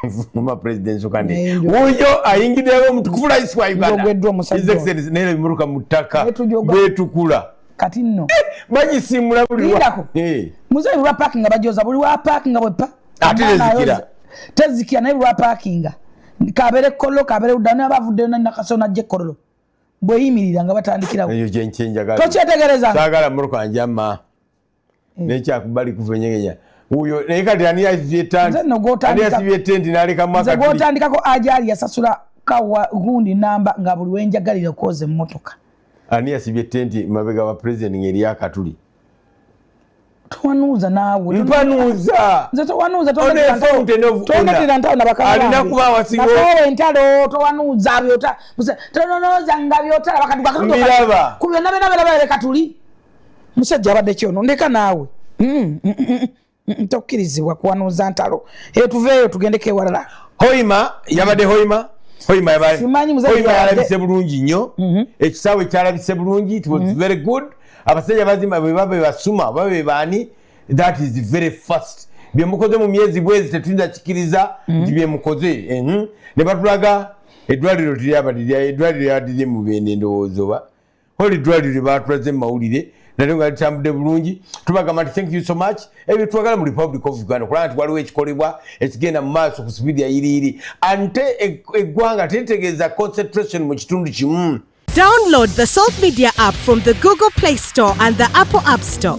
former presidential candidate uyo ayingirewo mutukufu rais wa Uganda his excellency nele bimuruka mutaka betukula kati nno bagisimula buli wa muzeyi lwa parking abajoza buli wa parking bwepa atelezikira tezikira naye lwa parking kabere kollo kabere udana abavudde na nakasona je kollo bweyimirira nga batandikira eyo jenchenjaga tokyetegereza sagala muruka njama necha kubali kuvenyegenya uyo nekati ani asivyetanti ani asivyetanti naleka mwaka nze gotandikako ajali yasasula kawa gundi namba nga buli wenjagalira koze mmotoka ani asivyetanti mabega wa president ngeri yakatuli twanuza nawe mpanuza nze twanuza tonetira ntao nabakala alina kuba wasingo nakowe ntalo twanuza byota tononoza nga byota bakatuka kubyo nabe katuli musajja abadde kyono ndeka nawe ntokirizibwa kuwanuza ntalo tuveeyo tugendeke walala hoima yabadde hoima yalabise bulungi nnyo ekisaawe kyalabise bulungi it was very good abasajja bazima bwe babe basuma babe bani that is very fast byemukoze mu myezi bwezi tetuyinza kikiriza nti byemukoze ne batulaga eddwaliro lyabadiri mu bende ndowoozo ba holi eddwaliro batulaze mu mawulire nate nga litambudde bulungi tubagamba nti thank you so much ebyo twagala mu Republic of Uganda kulaba nti waliwo ekikolebwa ekigenda mu maaso ku sipiidi ya yiriiri ante eggwanga teritegeeza concentration mu kitundu kimu. Download the Salt Media app from the Google Play Store and the Apple App Store.